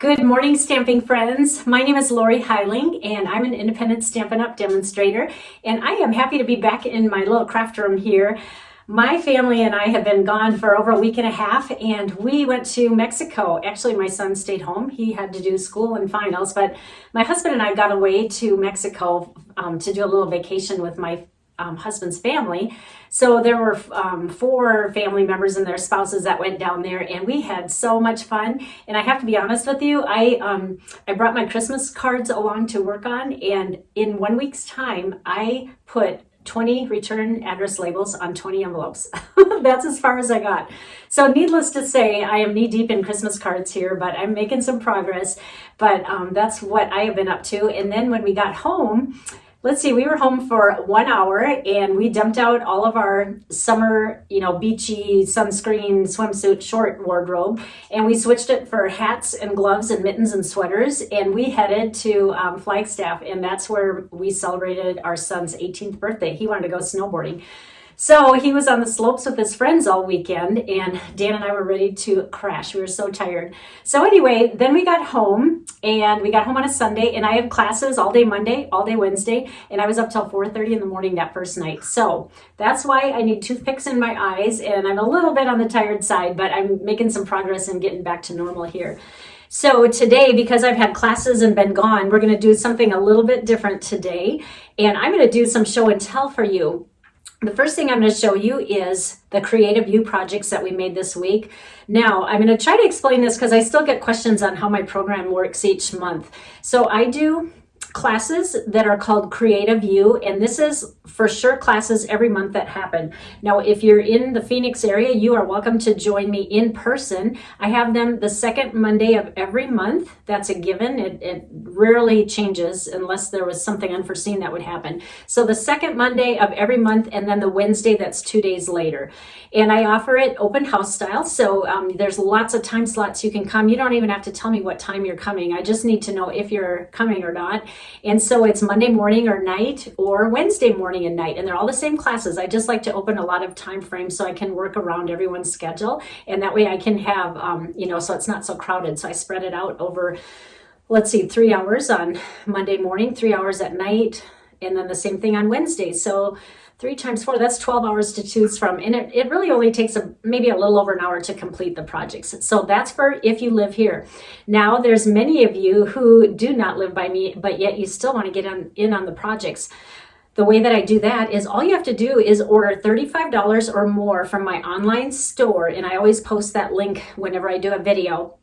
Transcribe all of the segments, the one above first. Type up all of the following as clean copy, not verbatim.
Good morning, stamping friends. My name is Lorri Heiling, and I'm an independent Stampin' Up! Demonstrator, and I am happy to be back in my little craft room here. My family and I have been gone for over a week and a half, and we went to Mexico. Actually, my son stayed home. He had to do school and finals, but my husband and I got away to Mexico to do a little vacation with my husband's family. So there were 4 family members and their spouses that went down there, and we had so much fun. And I have to be honest with you, I brought my Christmas cards along to work on, and in 1 week's time, I put 20 return address labels on 20 envelopes. That's as far as I got. So needless to say, I am knee deep in Christmas cards here, but I'm making some progress. But that's what I have been up to. And then when we got home, let's see, we were home for 1 hour and we dumped out all of our summer, beachy sunscreen swimsuit short wardrobe, and we switched it for hats and gloves and mittens and sweaters, and we headed to Flagstaff, and that's where we celebrated our son's 18th birthday. He wanted to go snowboarding. So he was on the slopes with his friends all weekend, and Dan and I were ready to crash. We were so tired. So anyway, then we got home, and we got home on a Sunday, and I had classes all day Monday, all day Wednesday, and I was up till 4:30 in the morning that first night. So that's why I need toothpicks in my eyes, and I'm a little bit on the tired side, but I'm making some progress and getting back to normal here. So today, because I've had classes and been gone, we're going to do something a little bit different today, and I'm going to do some show and tell for you. The first thing I'm going to show you is the Creative You projects that we made this week. Now, I'm going to try to explain this because I still get questions on how my program works each month. So I do classes that are called Creative You, and this is for sure classes every month that happen. Now, if you're in the Phoenix area, you are welcome to join me in person. I have them the second Monday of every month. That's a given. It rarely changes unless there was something unforeseen that would happen. So the second Monday of every month, and then the Wednesday that's 2 days later. And I offer it open house style. So there's lots of time slots you can come. You don't even have to tell me what time you're coming. I just need to know if you're coming or not. And so it's Monday morning or night or Wednesday morning and night, and they're all the same classes. I just like to open a lot of time frames so I can work around everyone's schedule, and that way I can have, so it's not so crowded. So I spread it out over, 3 hours on Monday morning, 3 hours at night, and then the same thing on Wednesday. So 3 times 4, that's 12 hours to choose from. And it really only takes maybe a little over an hour to complete the projects. So that's for if you live here. Now, there's many of you who do not live by me, but yet you still want to get in on the projects. The way that I do that is all you have to do is order $35 or more from my online store. And I always post that link whenever I do a video.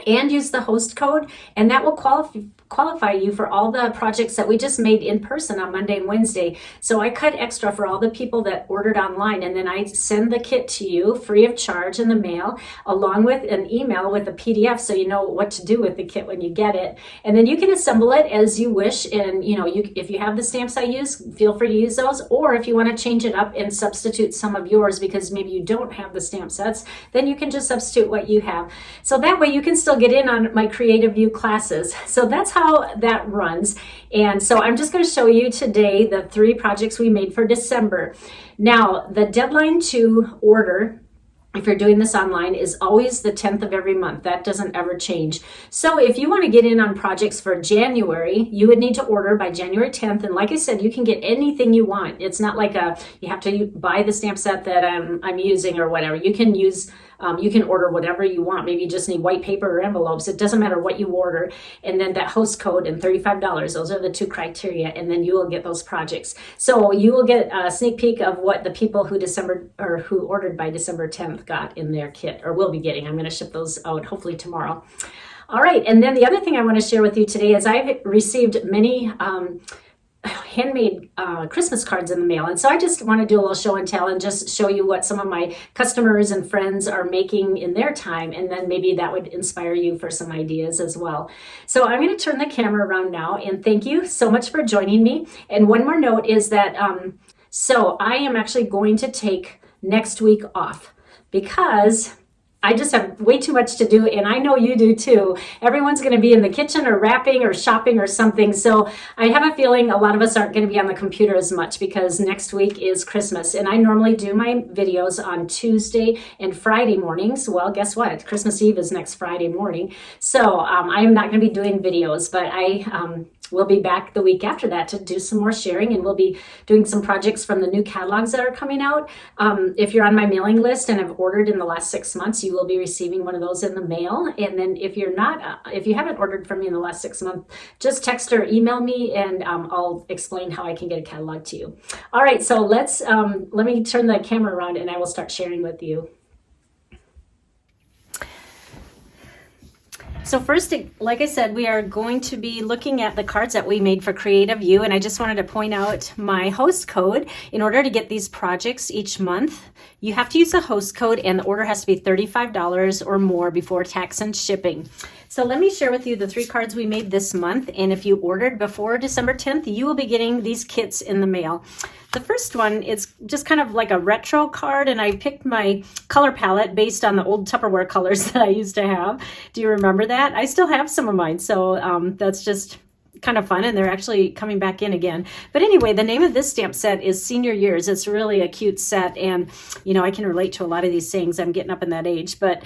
And use the host code, and that will qualify you for all the projects that we just made in person on Monday and Wednesday. So I cut extra for all the people that ordered online, and then I send the kit to you free of charge in the mail, along with an email with a PDF so you know what to do with the kit when you get it. And then you can assemble it as you wish, and if you have the stamps I use, feel free to use those, or if you want to change it up and substitute some of yours because maybe you don't have the stamp sets, then you can just substitute what you have. So that way you can still get in on my Creative You classes. So that's how that runs. And so I'm just going to show you today the 3 projects we made for December. Now, the deadline to order, if you're doing this online, is always the 10th of every month. That doesn't ever change. So if you want to get in on projects for January, you would need to order by January 10th. And like I said, you can get anything you want. It's not like you have to buy the stamp set that I'm using or whatever. You can use you can order whatever you want. Maybe you just need white paper or envelopes. It doesn't matter what you order. And then that host code and $35, those are the 2 criteria. And then you will get those projects. So you will get a sneak peek of what the people who ordered by December 10th got in their kit, or will be getting. I'm going to ship those out hopefully tomorrow. All right. And then the other thing I want to share with you today is I've received many handmade Christmas cards in the mail. And so I just want to do a little show and tell and just show you what some of my customers and friends are making in their time. And then maybe that would inspire you for some ideas as well. So I'm going to turn the camera around now, and thank you so much for joining me. And one more note is that, so I am actually going to take next week off because I just have way too much to do, and I know you do too. Everyone's going to be in the kitchen or wrapping or shopping or something. So I have a feeling a lot of us aren't going to be on the computer as much because next week is Christmas. And I normally do my videos on Tuesday and Friday mornings. Well, guess what? Christmas Eve is next Friday morning. So I am not going to be doing videos, but we'll be back the week after that to do some more sharing, and we'll be doing some projects from the new catalogs that are coming out. If you're on my mailing list and have ordered in the last 6 months, you will be receiving one of those in the mail. And then if you're not, if you haven't ordered from me in the last 6 months, just text or email me, and I'll explain how I can get a catalog to you. All right, so let me turn the camera around and I will start sharing with you. So first, like I said, we are going to be looking at the cards that we made for Creative You, and I just wanted to point out my host code. In order to get these projects each month, you have to use a host code, and the order has to be $35 or more before tax and shipping. So let me share with you the 3 cards we made this month, and if you ordered before December 10th, you will be getting these kits in the mail. The first one is just kind of like a retro card, and I picked my color palette based on the old Tupperware colors that I used to have. Do you remember that? I still have some of mine, so that's just kind of fun, and they're actually coming back in again. But anyway, the name of this stamp set is Senior Years. It's really a cute set, and you know, I can relate to a lot of these things. I'm getting up in that age, but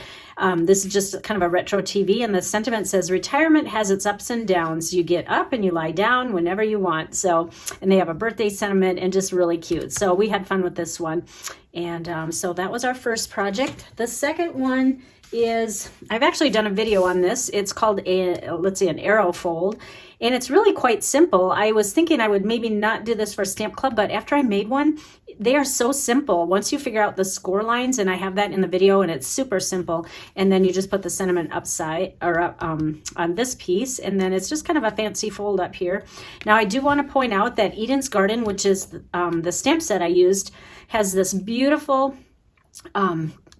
this is just kind of a retro TV, and the sentiment says retirement has its ups and downs. You get up and you lie down whenever you want. So, and they have a birthday sentiment and just really cute. So we had fun with this one. And so that was our first project. The second one is, I've actually done a video on this. It's called an arrow fold, and it's really quite simple. I was thinking I would maybe not do this for Stamp Club, but after I made one, they are so simple. Once you figure out the score lines, and I have that in the video, and it's super simple, and then you just put the sentiment upside or up on this piece, and then it's just kind of a fancy fold up here. Now I do want to point out that Eden's Garden, which is the stamp set I used, has this beautiful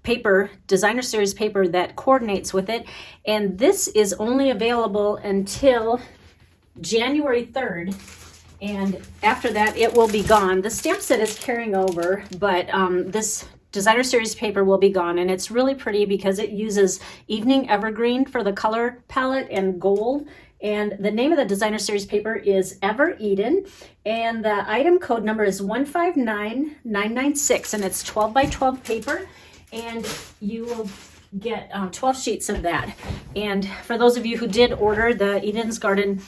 paper, designer series paper that coordinates with it, and this is only available until January 3rd, and after that it will be gone. The stamp set is carrying over, but this designer series paper will be gone, and it's really pretty because it uses evening evergreen for the color palette and gold. And the name of the designer series paper is Ever Eden, and the item code number is 159996, and it's 12 by 12 paper, and you will get 12 sheets of that. And for those of you who did order the Eden's Garden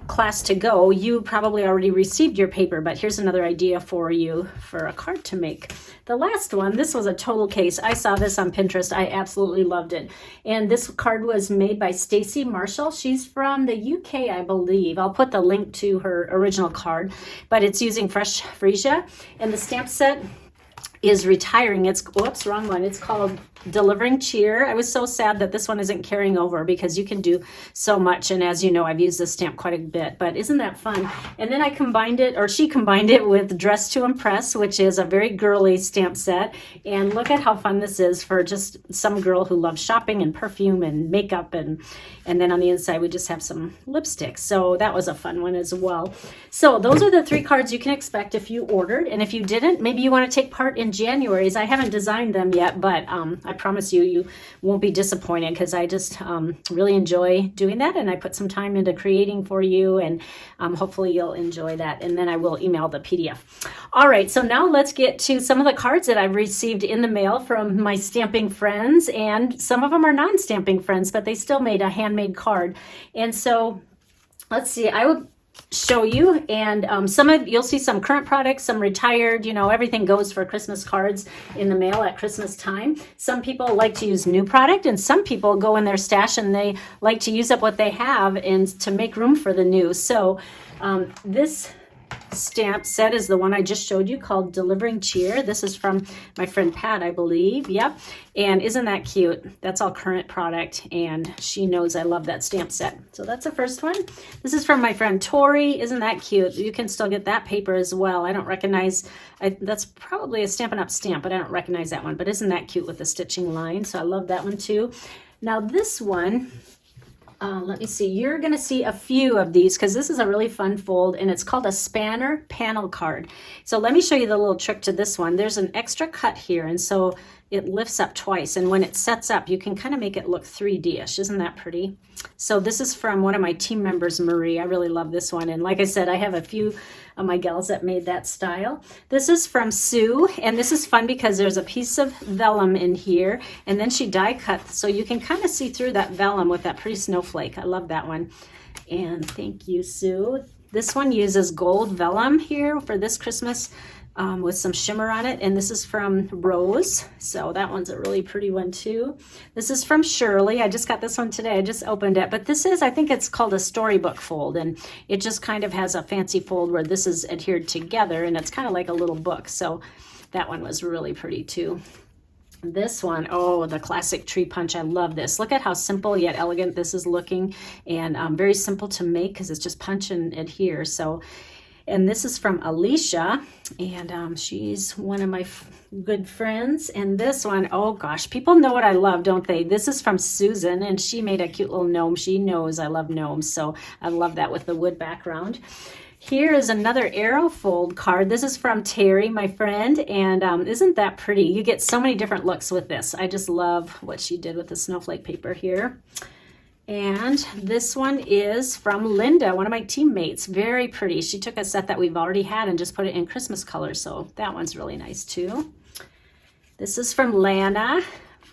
class to go, you probably already received your paper, but here's another idea for you for a card to make. The last one, this was a total case. I saw this on Pinterest. I absolutely loved it. And this card was made by Stacy Marshall. She's from the UK, I believe. I'll put the link to her original card, but it's using fresh freesia, and the stamp set is retiring. It's, whoops, wrong one. It's called Delivering Cheer. I was so sad that this one isn't carrying over because you can do so much. And as you know, I've used this stamp quite a bit, but isn't that fun? And then I combined it, or she combined it with Dress to Impress, which is a very girly stamp set. And look at how fun this is for just some girl who loves shopping and perfume and makeup. And then on the inside, we just have some lipstick. So that was a fun one as well. So those are the 3 cards you can expect if you ordered. And if you didn't, maybe you want to take part in January's. I haven't designed them yet, but I promise you won't be disappointed because I just really enjoy doing that, and I put some time into creating for you, and hopefully you'll enjoy that, and then I will email the PDF. All right, so now let's get to some of the cards that I've received in the mail from my stamping friends, and some of them are non-stamping friends, but they still made a handmade card. And so let's see, I will show you, and you'll see some current products, some retired. You know, everything goes for Christmas cards in the mail at Christmas time. Some people like to use new product, and some people go in their stash and they like to use up what they have and to make room for the new. So this stamp set is the one I just showed you, called Delivering Cheer. This is from my friend Pat, I believe. Yep. And isn't that cute? That's all current product, and she knows I love that stamp set. So that's the first one. This is from my friend Tori. Isn't that cute? You can still get that paper as well. I don't recognize, that's probably a Stampin' Up! Stamp, but I don't recognize that one. But isn't that cute with the stitching line? So I love that one too. Now this one, let me see, you're going to see a few of these because this is a really fun fold, and it's called a spanner panel card. So let me show you the little trick to this one. There's an extra cut here, and so it lifts up twice, and when it sets up, you can kind of make it look 3D-ish. Isn't that pretty? So this is from one of my team members, Marie. I really love this one, and like I said, I have a few of my gals that made that style. This is from Sue, and this is fun because there's a piece of vellum in here, and then she die cut, so you can kind of see through that vellum with that pretty snowflake. I love that one, and thank you, Sue. This one uses gold vellum here for this Christmas, with some shimmer on it, and this is from Rose, so that one's a really pretty one too. This is from Shirley. I just got this one today. I just opened it, but this is, I think it's called a storybook fold, and it just kind of has a fancy fold where this is adhered together, and it's kind of like a little book, so that one was really pretty too. This one, oh, the classic tree punch. I love this. Look at how simple yet elegant this is looking, and very simple to make because it's just punch and adhere. So, and this is from Alicia, and she's one of my good friends. And this one, oh gosh, people know what I love, don't they? This is from Susan, and she made a cute little gnome. She knows I love gnomes, so I love that with the wood background. Here is another arrow fold card. This is from Terry, my friend, and isn't that pretty? You get so many different looks with this. I just love what she did with the snowflake paper here. And this one is from Linda, one of my teammates. Very pretty. She took a set that we've already had and just put it in Christmas colors, so that one's really nice too. This is from Lana,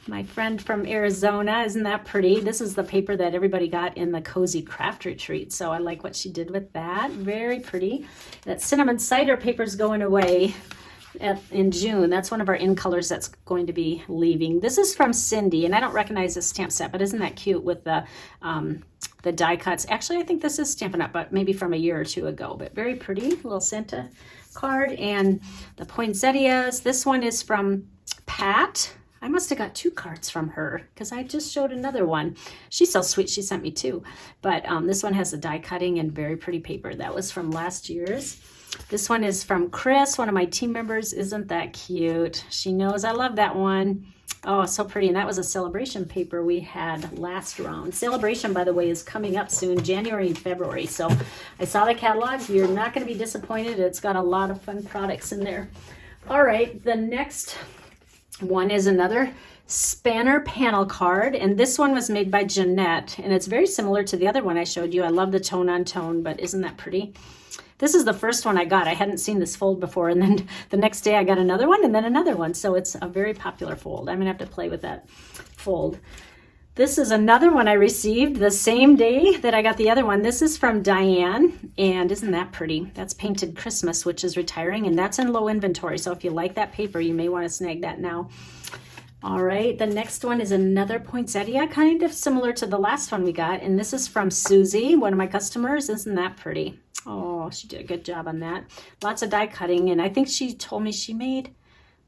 my friend from Arizona. Isn't that pretty? This is the paper that everybody got in the Cozy Craft Retreat, so I like what she did with that. Very pretty. That cinnamon cider paper is going away in June. That's one of our in colors that's going to be leaving. This is from Cindy, and I don't recognize this stamp set, but isn't that cute with the die cuts? Actually, I think this is Stampin' Up, but maybe from a year or two ago, but very pretty little Santa card. And the poinsettias, this one is from Pat. I must have got 2 cards from her because I just showed another one. She's so sweet, she sent me 2. But this one has the die cutting and very pretty paper. That was from last year's. This one is from Chris, one of my team members. Isn't that cute? She knows I love that one. Oh, so pretty. And that was a celebration paper we had last round. Celebration, by the way, is coming up soon, January and February. So I saw the catalog. You're not going to be disappointed. It's got a lot of fun products in there. All right, the next one is another Spanner panel card, and this one was made by Jeanette, and it's very similar to the other one I showed you. I love the tone on tone, but isn't that pretty? This is the first one I got. I hadn't seen this fold before, and then the next day I got another one and then another one. So it's a very popular fold. I'm gonna have to play with that fold. This is another one I received the same day that I got the other one. This is from Diane, and isn't that pretty? That's Painted Christmas, which is retiring, and that's in low inventory. So if you like that paper, you may want to snag that now. All right, the next one is another poinsettia, kind of similar to the last one we got, and this is from Susie, one of my customers. Isn't that pretty? Oh, she did a good job on that. Lots of die cutting, and I think she told me she made,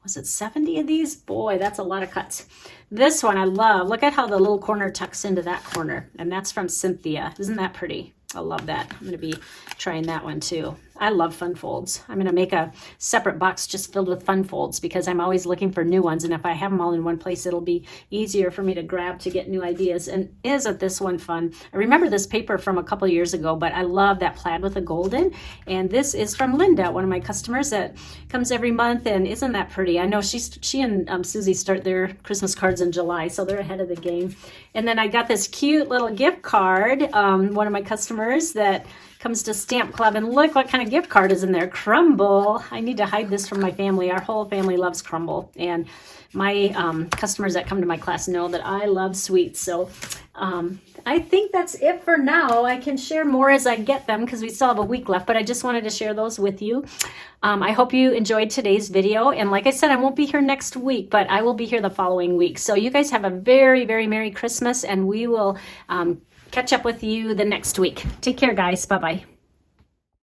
was it 70 of these? Boy, that's a lot of cuts. This one I love. Look at how the little corner tucks into that corner, and that's from Cynthia. Isn't that pretty? I love that. I'm going to be trying that one too. I love fun folds. I'm going to make a separate box just filled with fun folds because I'm always looking for new ones, and if I have them all in one place, it'll be easier for me to grab to get new ideas. And isn't this one fun? I remember this paper from a couple years ago, but I love that plaid with the golden, and this is from Linda, one of my customers that comes every month, and isn't that pretty? I know she and Susie start their Christmas cards in July, so they're ahead of the game. And then I got this cute little gift card, one of my customers that comes to Stamp Club, and look what kind of gift card is in there. Crumble. I need to hide this from my family. Our whole family loves crumble, and my customers that come to my class know that I love sweets. So I think that's it for now. I can share more as I get them because we still have a week left, but I just wanted to share those with you. I hope you enjoyed today's video, and like I said, I won't be here next week, but I will be here the following week. So you guys have a very, very Merry Christmas, and we will catch up with you the next week. Take care, guys. Bye-bye.